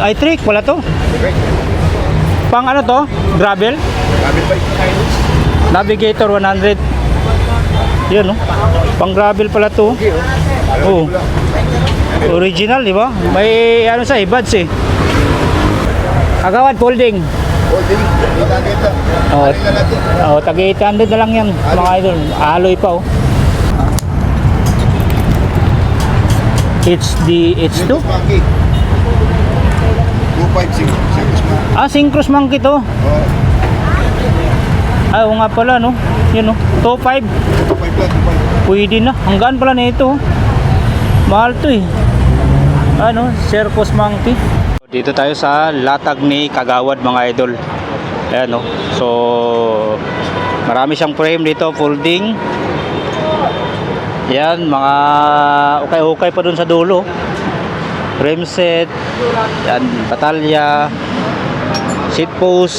ay trick, wala to. Pang ano to? Gravel? Gravel bike. Navigator 100. Yan no. Pang gravel pala to. Oh. Original, di ba? May ano sa buds eh. Kagawad folding. Holding. Kita kita. Oh. Alin na natin. Oh, tagi 800 na lang yan, mga idol. Alloy pa oh. HD H2. Monkey. 256. Ah, Synchros Monkey to. Oh. Ah, oo nga pala no. Yan no. 2.5. 2.5 lang. 2.5. Pwede na. Hanggaan pala na ito. Mahal to eh. Ano, Circus Monkey. Dito tayo sa latag ni Kagawad mga idol. Ayan no. So marami siyang frame dito, folding. Yan, mga ukay-ukay pa dun sa dulo. Frame set. Yan, batalya. Seat post.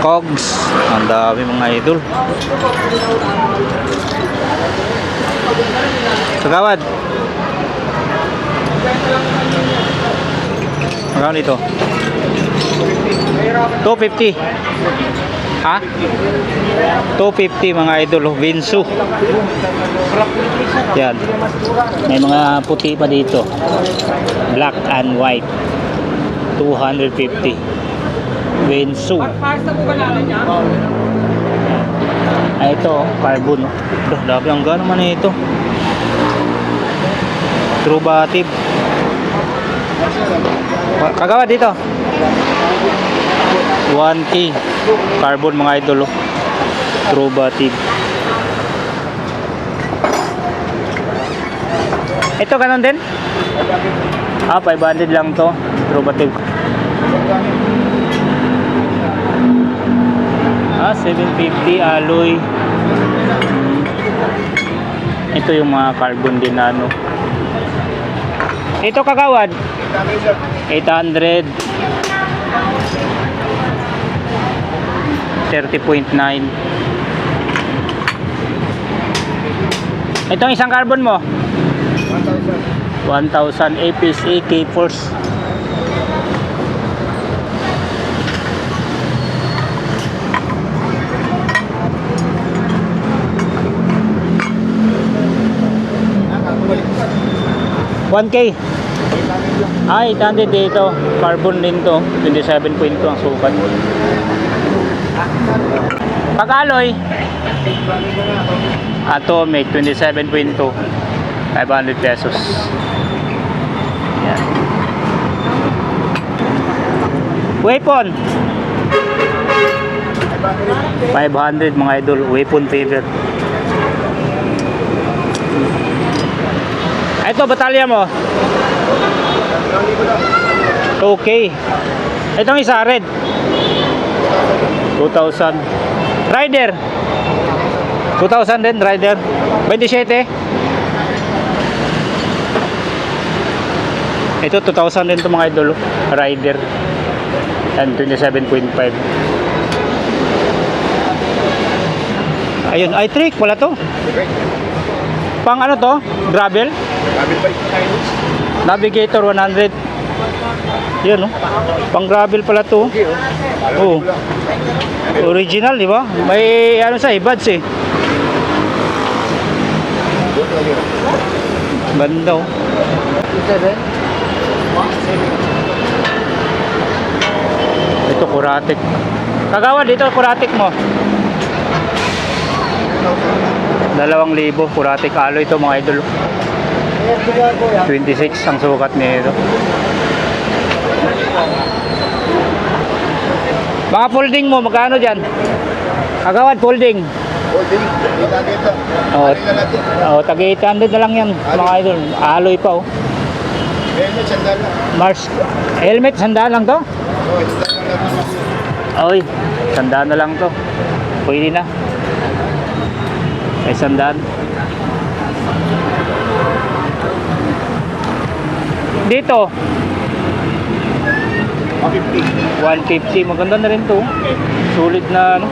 Cogs. Ang dami mga idol. Kagawad. Magkano dito? 250. Ha? 250 mga idol. Vinsu. Yan. May mga puti pa dito. Black and white. 250. Vinsu. Ay ito, carbon. Dami ang gano'n man ito. True Bative. Kagawad dito 1K carbon mga idol. True Bative. Ito ganun din? Ah, 500 lang to. True Bative. Ah, 750 alloy. Ito yung mga carbon din na ano. Ito Kagawad 800 30.9. Itong isang carbon mo 1,000 APS-A K-Force. $1K. Ay, 800 dito. Carbon din to. 27.2 ang sukat. Pag alloy, atomic 27.2. 500 pesos. Yan. Weapon 500 mga idol. Weapon favorite. Ito, batalya mo 2K. Itong isa, red 2,000. Rider 2,000 din, rider 27. Ito 2,000 din to mga idol. Rider and 27.5. Ayun, ay trick, wala to. Pang ano to? Gravel? Gravel bike. Navigator 100. Yan no. Pang gravel pala to. Oh. Original, di ba? May ano sa buds eh. Ganda oh. Ito Kuratik. Kagawad dito Kuratik mo. 2,000 Kuratik alloy ito mga idol. 26 ang sukat nito. Mga folding mo, magkano dyan? Kagawad folding. Holding. Kita kita. Oh, Alin na natin. oh, tagi 800 na lang yan mga idol. Alloy pa oh. Helmet, sandal na. Mars, helmet, sandaan lang to? Oh, sandal na natin. Oy, sandaan na lang to. Pwede na. Ay sandaan. Dito 150. Maganda na rin to. Sulit na ano,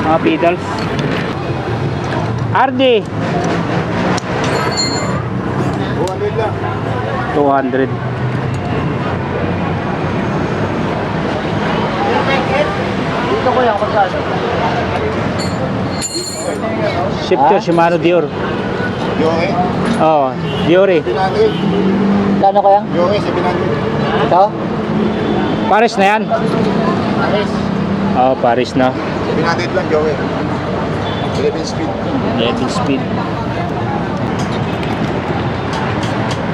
mga pedals. RD 200 lang. 200. Shifter Shimano Dior. Yoke. Oh, Dior eh. 700. Kano kaya? Yoke, 700. Ito? Paris na yan. Oh, Paris na. 700 lang, Yoke. 11 speed. 11 speed.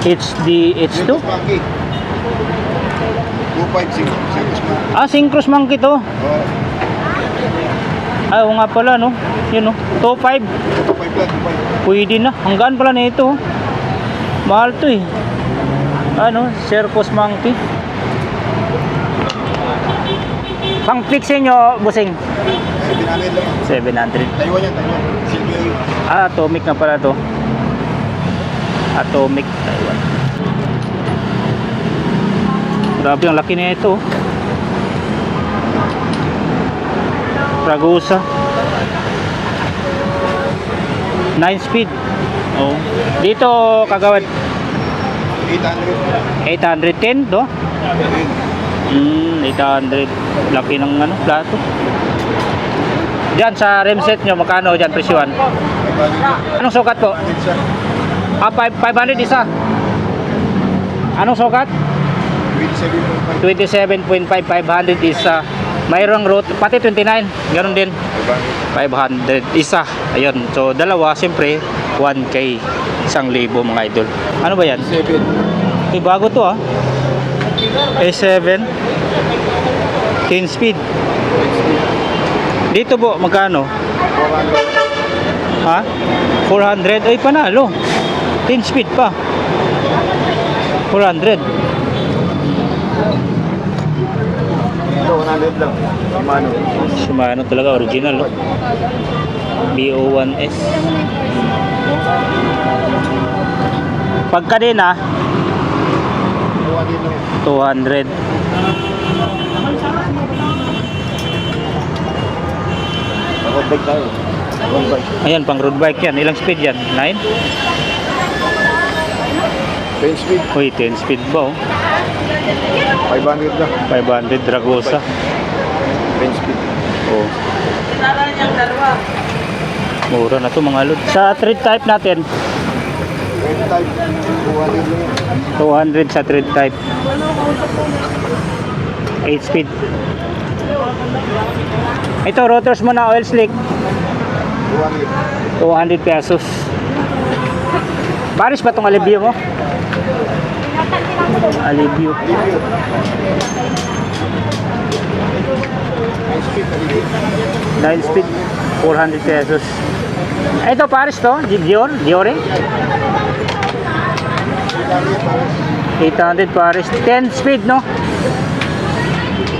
HD H2? Monkey. 256. Circus Monkey. Ah, Synchros Monkey to. Oh, Ay, oo nga pala, no? Yun, no? 2.5. 2.5 lang, 2.5. Pwede na. Hanggaan pala na ito. Mahal to eh. Ano? Circus Monkey. Pang fixin nyo, busing. 700 lang. 700. Taiwan yan, Taiwan. Silvio. Ah, atomic na pala to. Atomic Taiwan. Grabe ang laki na ito. Ragusa 9 speed. Oh. Dito kagawad 800. 810 do. 800. Laki ng ano, plato. Diyan sa rim set nyo magkano diyan presyuhan? 500. Anong sukat po? 100 siya. Ah, 500 isa. Anong sukat? 27.5. 27.5, 500 isa. Mayroong route, pati 29, ganoon din. 500 isa. Ayun. So dalawa, siyempre 1K, 1,000 mga idol. Ano ba yan? 7. Eh, bago to ah. A7 10 speed. Dito po magkano? 400. Ha? 400. Ay, panalo. 10 speed pa. 400. Ito, 100 lang. Shimano. Shimano talaga, original. Oh. BO1S. Pagkadena 200. Road bike tayo. Road bike. Ayan, pang road bike yan. Ilang speed yan? 9? 10 speed. Uy, 10 speed ba oh? 500 lang. 500 Dragosa. 10 speed. Oh. Mura na to mga lod. Sa thread type natin, 20 type. 200 lang yan. 200 sa thread type. 8 speed. Ito, rotors mo na oil slick. 200. 200 pesos. Paris ba itong alibyo mo? Alibyo. 10 speed. 9 speed. 400 pesos. Ito, Paris to? Dior? Diore? 800 Paris. 10 speed, no?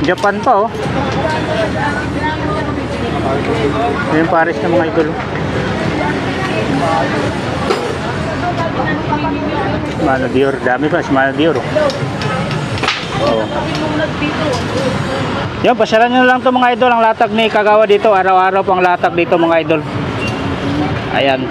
Japan pa, oh. Yung Paris na mga idol. Shimano Dior. Dami pa. Shimano Dior. Oh. Yan, pasyalan nyo lang to mga idol. Ang latag ni Kagawa dito. Araw-araw pang latag dito mga idol. Ayan.